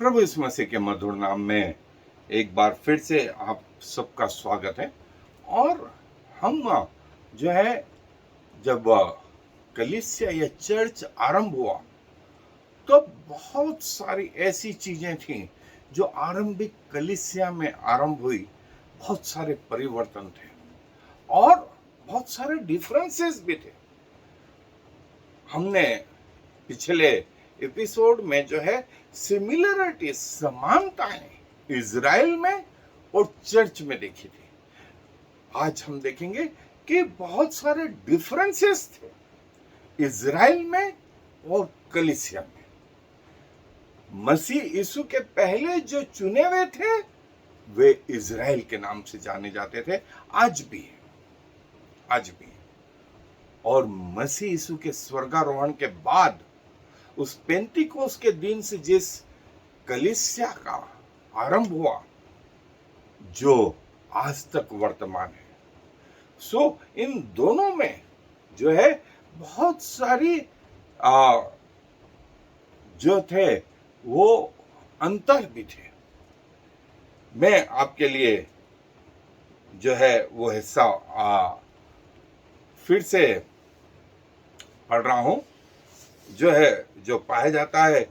प्रभु यीशु मसीह के मधुर नाम में एक बार फिर से आप सबका स्वागत है। और हम जो है जब कलीसिया या चर्च आरंभ हुआ तो बहुत सारी ऐसी चीजें थी जो आरंभिक कलीसिया में आरंभ हुई। बहुत सारे परिवर्तन थे और बहुत सारे डिफरेंसेस भी थे। हमने पिछले एपिसोड में जो है सिमिलरिटी समानताएं इजराइल में और चर्च में देखी थी। आज हम देखेंगे कि बहुत सारे डिफरेंसेस थे इजराइल में और कलीसिया में। मसीह यीशु के पहले जो चुने हुए थे वे इजराइल के नाम से जाने जाते थे, आज भी है, आज भी। और मसीह यीशु के स्वर्गारोहण के बाद उस पेंतीकोस के दिन से जिस कलीसिया का आरंभ हुआ जो आज तक वर्तमान है, सो इन दोनों में जो है बहुत सारी जो थे वो अंतर भी थे। मैं आपके लिए जो है वो हिस्सा फिर से पढ़ रहा हूं, जो है जो पाया जाता है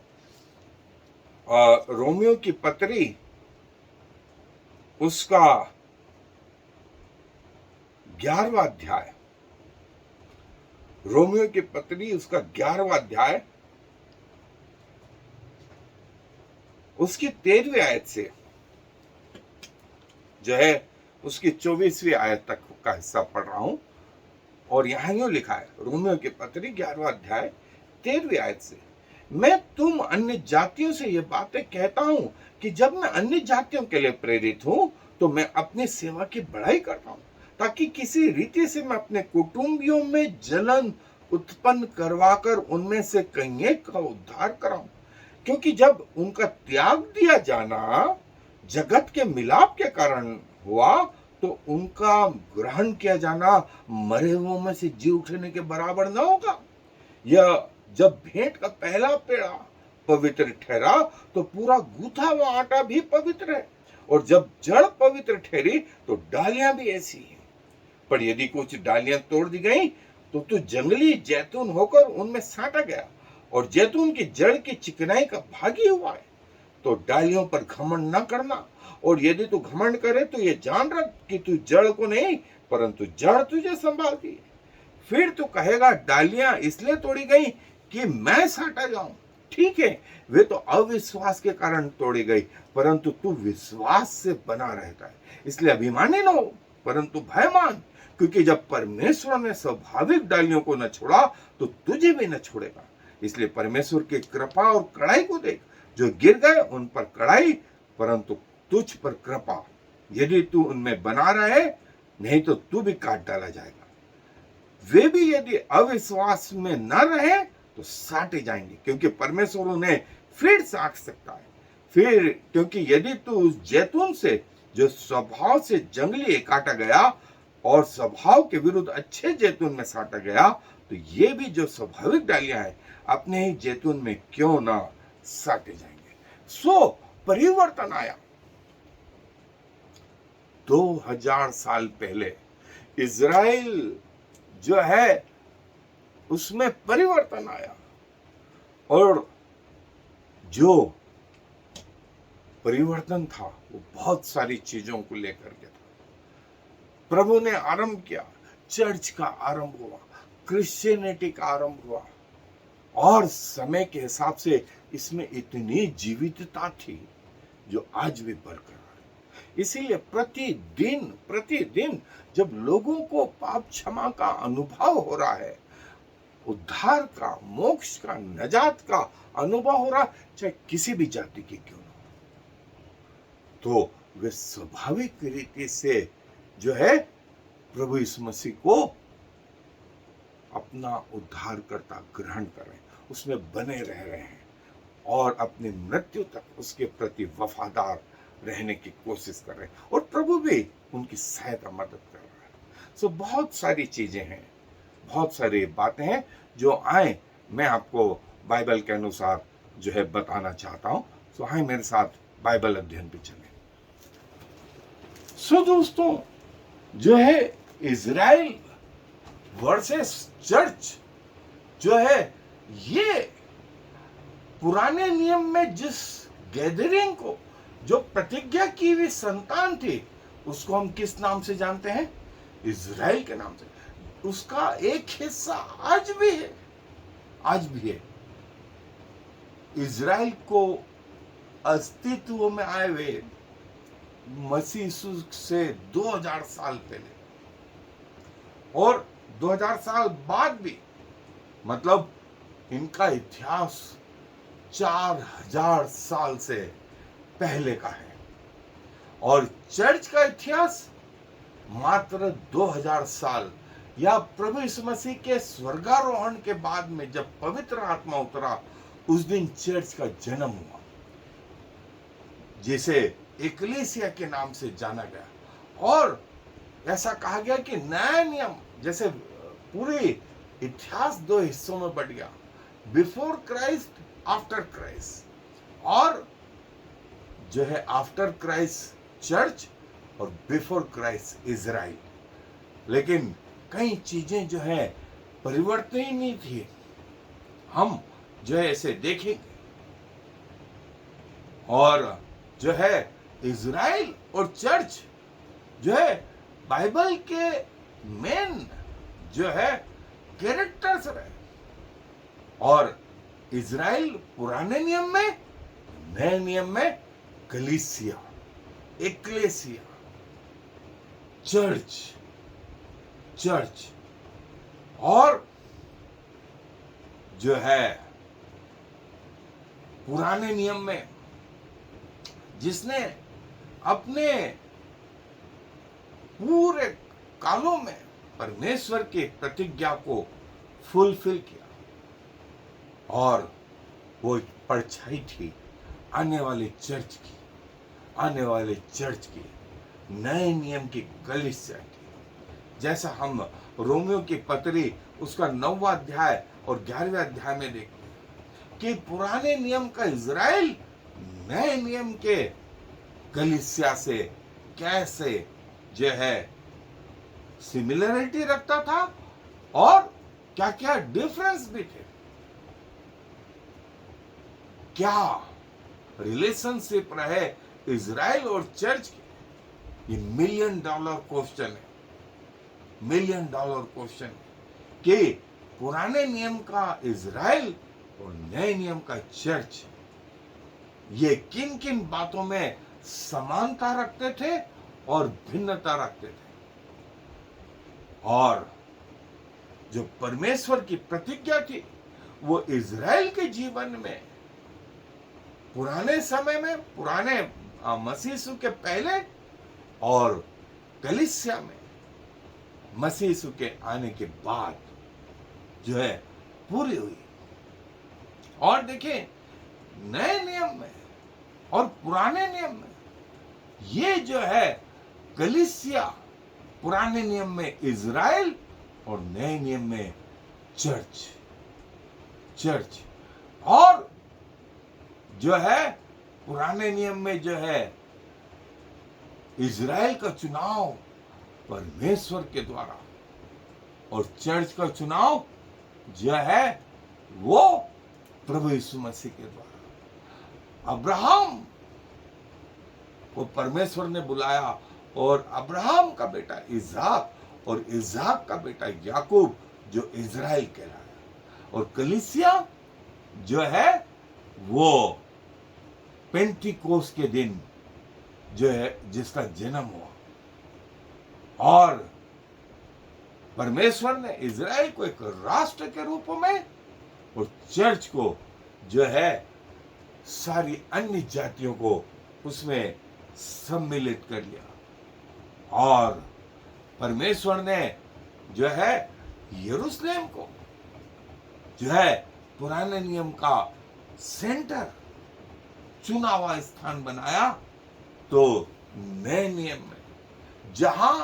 रोमियो की पत्री उसका 11वां अध्याय, रोमियो की पत्री उसका 11वां अध्याय उसकी 13वीं आयत से जो है उसकी 24वीं आयत तक का हिस्सा पढ़ रहा हूं। और यहां यूं लिखा है, रोमियो की पत्री 11वां अध्याय 13वीं आयत से, मैं तुम अन्य जातियों से ये बातें कहता हूं कि जब मैं अन्य जातियों के लिए प्रेरित हूं तो मैं अपनी सेवा की बढ़ाई करता हूं, ताकि किसी रीति से मैं अपने कुटुंबियों में जलन उत्पन्न करवाकर उनमें से कई एक का उद्धार कराऊं। क्योंकि जब उनका त्याग दिया जाना जगत के मिलाप के कारण हुआ तो उनका ग्रहण किया जाना मरे हुओं में से जी उठने के बराबर न होगा। यह जब भेंट का पहला पेड़ा पवित्र ठहरा तो पूरा गूथा हुआ आटा भी पवित्र है, और जब जड़ पवित्र ठहरी तो डालियां भी ऐसी हैं। पर यदि कुछ डालियां तोड़ दी गई तो जंगली जैतून होकर उनमें साटा गया, और जैतून की जड़ की चिकनाई का भागी हुआ है। तो डालियों पर घमंड न करना, और यदि तू घमंड करे तो ये जान रख कि तू जड़ को नहीं परंतु जड़ तुझे संभालती है। फिर तू कहेगा डालियां इसलिए तोड़ी गई कि मैं साटा जाऊं। ठीक है, वे तो अविश्वास के कारण तोड़ी गई, परंतु तू विश्वास से बना रहता है, इसलिए अभिमानी न हो परंतु भयमान, क्योंकि जब परमेश्वर ने स्वाभाविक डालियों को न छोड़ा तो तुझे भी न छोड़ेगा। इसलिए परमेश्वर की कृपा और कड़ाई को देख, जो गिर गए उन पर कड़ाई परंतु तुझ पर कृपा, यदि तू उनमें बना रहे, नहीं तो तू भी काट डाला जाएगा। वे भी यदि अविश्वास में न रहे तो साटे जाएंगे, क्योंकि परमेश्वर उन्हें फिर साट सकता है। फिर क्योंकि यदि तू उस जैतून से जो स्वभाव से जंगली काटा गया और स्वभाव के विरुद्ध अच्छे जैतून में साटा गया, तो ये भी जो स्वाभाविक डालियां हैं अपने ही जैतून में क्यों ना साटे जाएंगे। सो परिवर्तन आया। 2000 साल पहले इजराइल जो है उसमें परिवर्तन आया, और जो परिवर्तन था वो बहुत सारी चीजों को लेकर के था। प्रभु ने आरंभ किया, चर्च का आरंभ हुआ, क्रिश्चियनिटी का आरंभ हुआ, और समय के हिसाब से इसमें इतनी जीवितता थी जो आज भी बरकरार है। इसीलिए प्रतिदिन जब लोगों को पाप क्षमा का अनुभव हो रहा है, उद्धार का, मोक्ष का, नजात का अनुभव हो रहा, चाहे किसी भी जाति की क्यों ना, तो वे स्वाभाविक रीति से जो है प्रभु यीशु मसीह को अपना उद्धारकर्ता ग्रहण कर रहे हैं, उसमें बने रह रहे हैं और अपनी मृत्यु तक उसके प्रति वफादार रहने की कोशिश कर रहे हैं, और प्रभु भी उनकी सहायता मदद कर रहा है। सो बहुत सारी चीजें हैं, बहुत सारी बातें हैं जो आए मैं आपको बाइबल के अनुसार जो है बताना चाहता हूं। सो आए मेरे साथ बाइबल अध्ययन पे चले। सो दोस्तों, जो है इज़राइल वर्सेस चर्च जो है, ये पुराने नियम में जिस गैदरिंग को, जो प्रतिज्ञा की हुई संतान थी, उसको हम किस नाम से जानते हैं? इज़राइल के नाम से। उसका एक हिस्सा आज भी है, आज भी है। इज़राइल को अस्तित्व में आए हुए मसीह यीशु से 2000 साल पहले और 2000 साल बाद भी, मतलब इनका इतिहास 4000 साल से पहले का है। और चर्च का इतिहास मात्र 2000 साल या प्रभु यीशु मसीह के स्वर्गारोहण के बाद में, जब पवित्र आत्मा उतरा, उस दिन चर्च का जन्म हुआ, जिसे इक्लेसिया के नाम से जाना गया। और ऐसा कहा गया कि नया नियम, जैसे पूरी इतिहास दो हिस्सों में बट गया, बिफोर क्राइस्ट, आफ्टर क्राइस्ट, और जो है आफ्टर क्राइस्ट चर्च और बिफोर क्राइस्ट इज़राइल। लेकिन कई चीजें जो है परिवर्तनीय थी, हम जो है इसे देखेंगे। और जो है इज़राइल और चर्च जो है बाइबल के मेन जो है कैरेक्टर्स रहे। और इज़राइल पुराने नियम में, नए नियम में कलीसिया, एक्लेसिया, चर्च, चर्च। और जो है पुराने नियम में जिसने अपने पूरे कालों में परमेश्वर की प्रतिज्ञा को फुलफिल किया, और वो एक परछाई थी आने वाले चर्च की, आने वाले चर्च की, नए नियम की कलीसिया की। जैसा हम रोमियो की पत्री उसका 9वां अध्याय और 11वें अध्याय में देखते हैं कि पुराने नियम का इज़राइल नए नियम के कलीसिया से कैसे जो है सिमिलरिटी रखता था, और क्या क्या डिफरेंस भी थे, क्या रिलेशनशिप रहे इज़राइल और चर्च के। ये $1 मिलियन क्वेश्चन है, $1 मिलियन क्वेश्चन, कि पुराने नियम का इज़राइल और नए नियम का चर्च, ये किन किन बातों में समानता रखते थे और भिन्नता रखते थे। और जो परमेश्वर की प्रतिज्ञा थी, वो इज़राइल के जीवन में पुराने समय में, पुराने मसीह यीशु के पहले, और कलीसिया में मसीह यीशु के आने के बाद जो है पूरी हुई। और देखिए, नए नियम में और पुराने नियम में ये जो है कलीसिया, पुराने नियम में इज़राइल और नए नियम में चर्च, चर्च। और जो है पुराने नियम में जो है इज़राइल का चुनाव परमेश्वर के द्वारा, और चर्च का चुनाव जो है वो प्रभु यीशु मसीह के द्वारा। अब्राहम को परमेश्वर ने बुलाया, और अब्राहम का बेटा इसहाक, और इसहाक का बेटा याकूब, जो इज़राइल कहलाया। और कलीसिया जो है वो पेंटिकोस के दिन जो है जिसका जन्म हुआ। और परमेश्वर ने इज़राइल को एक राष्ट्र के रूप में, और चर्च को जो है सारी अन्य जातियों को उसमें सम्मिलित कर लिया। और परमेश्वर ने जो है यरूशलेम को जो है पुराने नियम का सेंटर, चुना हुआ स्थान बनाया। तो नए नियम में जहां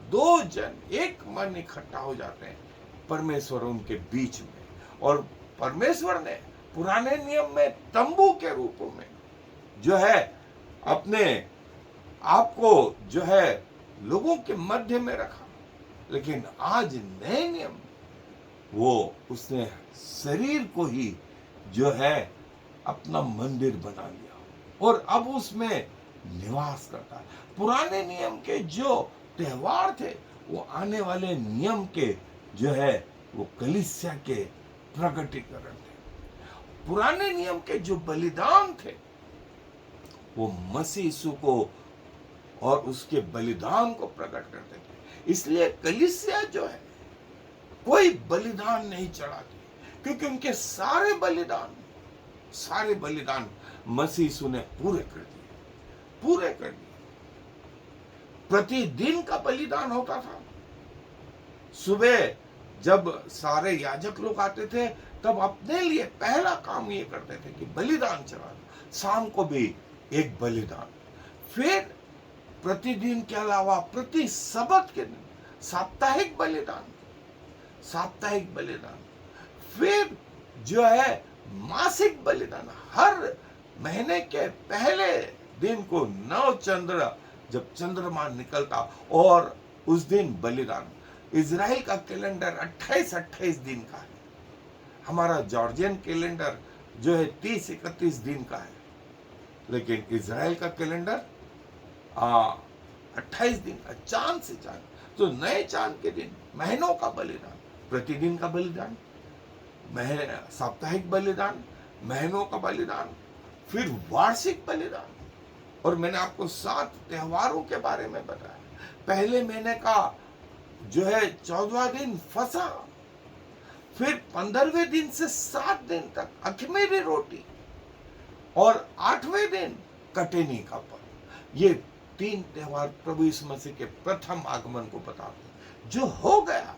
दो जन एक मन इकट्ठा हो जाते हैं, परमेश्वर उनके बीच में। और परमेश्वर ने पुराने नियम में तंबू के रूप में जो है अपने आपको जो है लोगों के मध्य में रखा, लेकिन आज नए नियम वो उसने शरीर को ही जो है अपना मंदिर बना लिया और अब उसमें निवास करता है। पुराने नियम के जो त्योहार थे वो आने वाले नियम के जो है वो कलीसिया के प्रकटीकरण थे। पुराने नियम के जो बलिदान थे वो मसीह यीशु को और उसके बलिदान को प्रकट करते थे। इसलिए कलीसिया जो है कोई बलिदान नहीं चढ़ाती, क्योंकि उनके सारे बलिदान मसीह यीशु ने पूरे कर दिए। प्रतिदिन का बलिदान होता था। सुबह जब सारे याजक लोग आते थे तब अपने लिए पहला काम ये करते थे कि बलिदान चढ़ाना, शाम को भी एक बलिदान, फिर प्रतिदिन के अलावा प्रति सबत के दिन साप्ताहिक बलिदान, फिर जो है मासिक बलिदान, हर महीने के पहले दिन को नव चंद्र जब चंद्रमा निकलता और उस दिन बलिदान। इजराइल का कैलेंडर 28-28 दिन का है, हमारा जॉर्जियन कैलेंडर जो है 30-31 दिन का है, लेकिन इजराइल का कैलेंडर 28 दिन का, चांद से चांद। तो नए चांद के दिन महीनों का बलिदान, प्रतिदिन का बलिदान, साप्ताहिक बलिदान, महीनों का बलिदान, फिर वार्षिक बलिदान। और मैंने आपको 7 त्योहारों के बारे में बताया। पहले महीने का जो है 14वां दिन फसह, फिर 15वें दिन से 7 दिन तक अखमीरी रोटी और 8वें दिन कटेनी का पर्व। ये 3 त्योहार प्रभु यीशु मसीह के प्रथम आगमन को बताते हैं, जो हो गया।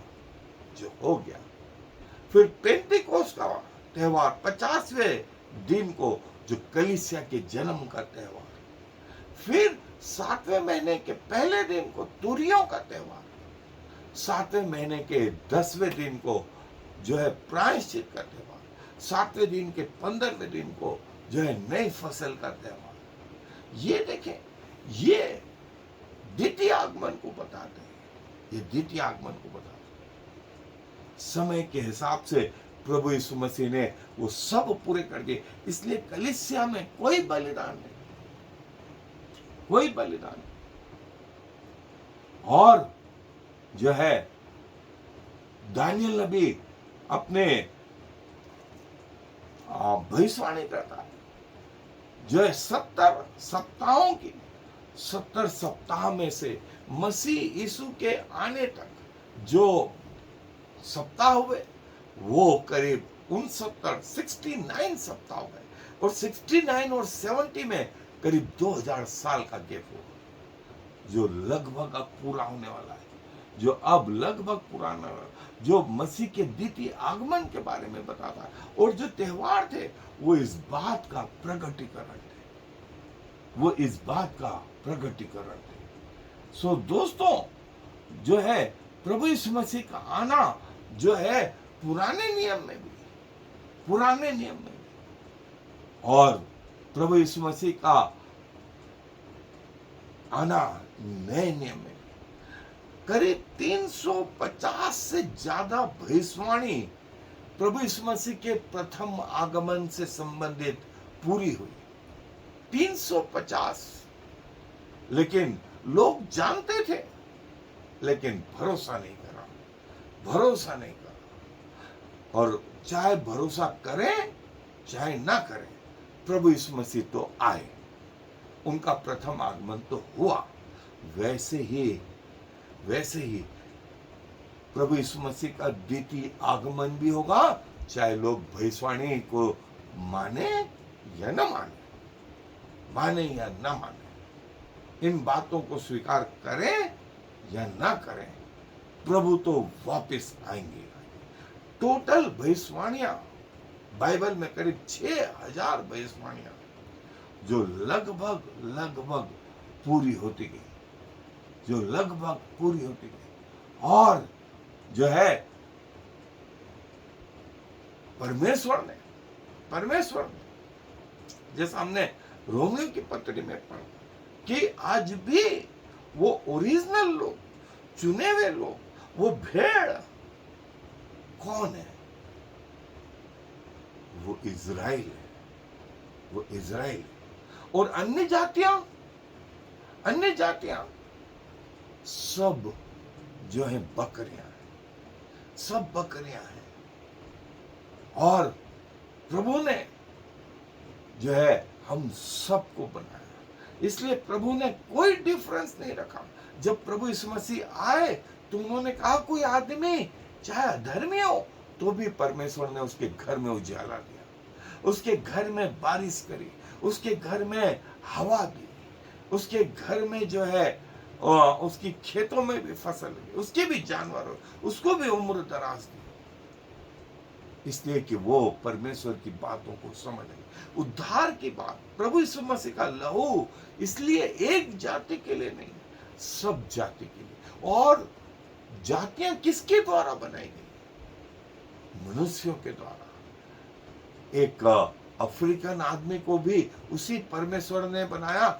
फिर पेंतीकोस्त का त्योहार 50वें दिन को, जो कलीसिया के जन्म का त्योहार। फिर 7वें महीने के पहले दिन को तुरियों का त्योहार, 7वें महीने के 10वें दिन को जो है प्रायश्चित का त्योहार, 7वें दिन के 15वें दिन को जो है नई फसल का त्योहार। ये देखें, ये द्वितीय आगमन को बताते हैं। समय के हिसाब से प्रभु यीशु मसीह ने वो सब पूरे कर दिए। इसलिए कलीसिया में कोई बलिदान नहीं। और जो है दानियल नबी अपने भविष्यवाणी करता है, जो है 70 सप्ताहों की 70 सप्ताह में से मसीह यीशु के आने तक जो सप्ताह हुए वो करीब 69 सप्ताह हो गए, और 69 और 70 में करीब 2000 साल का गैप होगा, जो लगभग अब पूरा होने वाला है, जो मसीह के द्वितीय आगमन के बारे में बताता है। और जो त्योहार थे वो इस बात का प्रकटीकरण थे। सो दोस्तों, जो है प्रभु यीशु मसीह का आना जो है पुराने नियम में भी, और प्रभु यीशु मसीह का आना नए नियम में, करीब 350 से ज्यादा भविष्यवाणी प्रभु यीशु मसीह के प्रथम आगमन से संबंधित पूरी हुई। 350, लेकिन लोग जानते थे, लेकिन भरोसा नहीं करा। और चाहे भरोसा करें चाहे ना करें, प्रभु यीशु मसीह तो आए, उनका प्रथम आगमन तो हुआ। वैसे ही प्रभु यीशु मसीह का द्वितीय आगमन भी होगा, चाहे लोग भविष्यवाणी को माने या न माने, इन बातों को स्वीकार करें या ना करें, प्रभु तो वापस आएंगे। टोटल भविष्यवाणियां बाइबल में करीब 6000 भविष्यवाणियां जो लगभग पूरी होती गई, और जो है परमेश्वर ने, जैसा हमने रोमियो की पत्री में पढ़ कि आज भी वो ओरिजिनल लोग, चुने हुए लोग, वो भेड़ कौन है? वो इज़राइल है, वो इज़राइल। और अन्य जातियां सब जो है बकरियां हैं, सब बकरियां हैं। और प्रभु ने जो है हम सबको बनाया, इसलिए प्रभु ने कोई डिफरेंस नहीं रखा। जब प्रभु यीशु मसीह आए तो उन्होंने कहा कोई आदमी चाहे अधर्मी हो तो भी परमेश्वर ने उसके घर में उजाला दिया, उसके घर में बारिश करी, उसके घर में हवा दी, उसके घर में जो है उसकी खेतों में भी फसल लगी, उसके भी जानवर, उसको भी उम्र दराज दी, इसलिए कि वो परमेश्वर की बातों को समझ ले। उद्धार की बात, प्रभु यीशु मसीह का लहू इसलिए एक जाति के लिए नहीं, सब जाति के लिए। और जातियां किसके द्वारा बनाई गई? मनुष्यों के द्वारा। एक अफ्रीकन आदमी को भी उसी परमेश्वर ने बनाया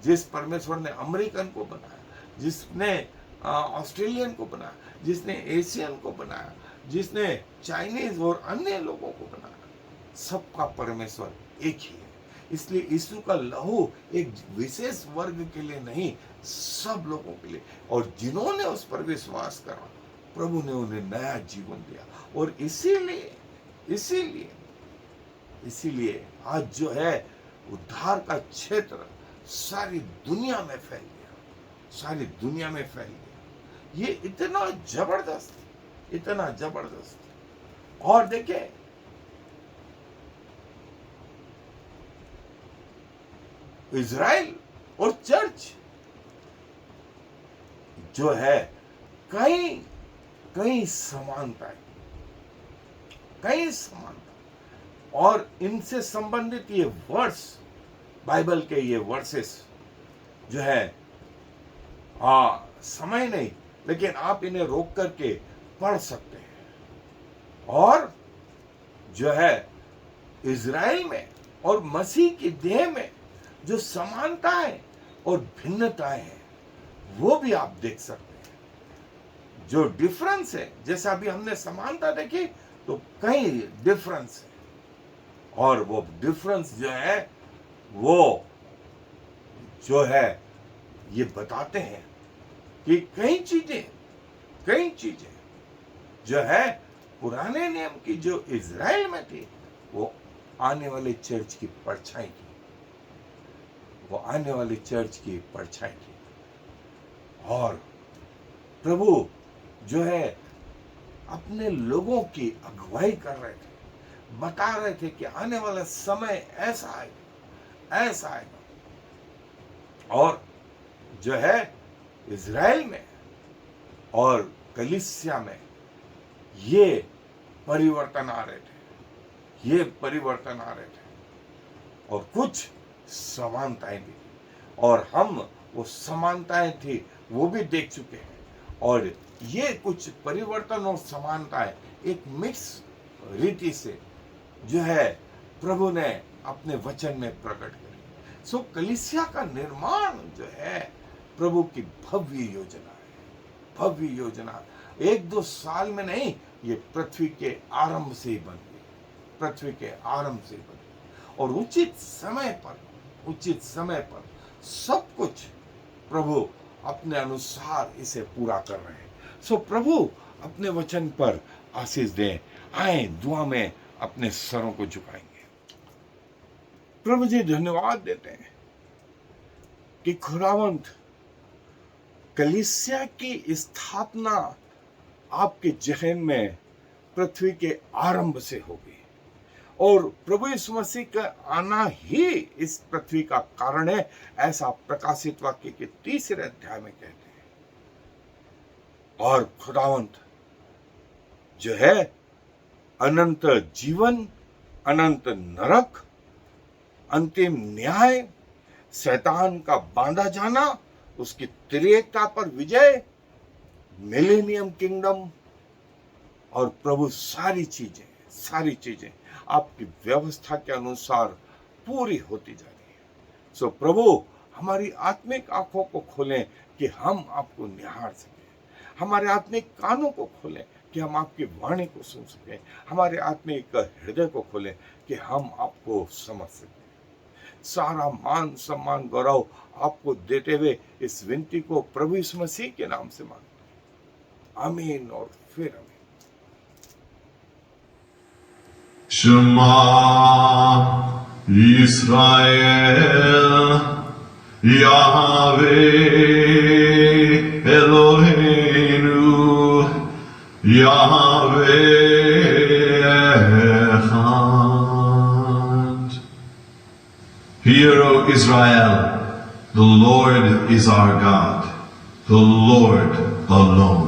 जिस परमेश्वर ने अमेरिकन को बनाया, जिसने ऑस्ट्रेलियन को बनाया, जिसने एशियन को बनाया, जिसने चाइनीज और अन्य लोगों को बनाया, सबका परमेश्वर एक ही है। इसलिए यीशु का लहू एक विशेष वर्ग के लिए नहीं, सब लोगों के लिए। और जिन्होंने उस पर विश्वास करा, प्रभु ने उन्हें नया जीवन दिया। और इसीलिए आज जो है उद्धार का क्षेत्र सारी दुनिया में फैल गया, सारी दुनिया में फैल गया। ये इतना जबरदस्त। और देखिए, इज़राइल और चर्च जो है कई समानताएं, और इनसे संबंधित ये वर्ड्स, बाइबल के ये वर्सेस जो है, समय नहीं, लेकिन आप इन्हें रोक करके पढ़ सकते हैं। और जो है इज़राइल में और मसीह की देह में जो समानताएं और भिन्नताएं हैं, वो भी आप देख सकते हैं। जो डिफरेंस है, जैसा अभी हमने समानता देखी, तो कई डिफरेंस है। और वो डिफरेंस जो है, वो जो है ये बताते हैं कि कई चीजें जो है पुराने नियम की जो इज़राइल में थी, वो आने वाले चर्च की परछाई थी, और प्रभु जो है अपने लोगों की अगुवाई कर रहे थे, बता रहे थे कि आने वाला समय ऐसा आएगा। और जो है इज़राइल में और कलीसिया में ये परिवर्तन आ रहे थे, और कुछ समानताएं भी थी, और हम वो समानताएं थी वो भी देख चुके हैं। और ये कुछ परिवर्तन और समानताएं एक मिक्स रीति से जो है प्रभु ने अपने वचन में प्रकट करी। सो कलीसिया का निर्माण जो है प्रभु की भव्य योजना 1-2 साल में नहीं, ये पृथ्वी के आरंभ से ही बन गई, और उचित समय पर सब कुछ प्रभु अपने अनुसार इसे पूरा कर रहे हैं। सो प्रभु अपने वचन पर आशीष दें। आए दुआ में अपने सरों को झुकाएंगे। प्रभु जी, धन्यवाद देते हैं कि खुदावंत कलीसिया की स्थापना आपके जहन में पृथ्वी के आरंभ से होगी, और प्रभु यीशु मसीह का आना ही इस पृथ्वी का कारण है, ऐसा प्रकाशित वाक्य के 3 अध्याय में कहते हैं। और खुदावंत जो है अनंत जीवन, अनंत नरक, अंतिम न्याय, शैतान का बांधा जाना, उसकी त्रिएकता पर विजय, मिलेनियम किंगडम, और प्रभु सारी चीजें आपकी व्यवस्था के अनुसार पूरी होती जा रही है। सो प्रभु हमारी आत्मिक आंखों को खोलें कि हम आपको निहार सकें, हमारे आत्मिक कानों को खोलें कि हम आपकी वाणी को सुन सकें, हमारे आत्मिक हृदय को खोलें कि हम आपको समझ सकें। सारा मान सम्मान गौरव आपको देते हुए इस विनती को प्रभु यीशु मसीह के नाम से मांगते हैं, आमीन और फिर आमीन। Shema Yisrael Yahweh Eloheinu Yahweh Echad. Hear, O Israel, the Lord is our God, the Lord alone.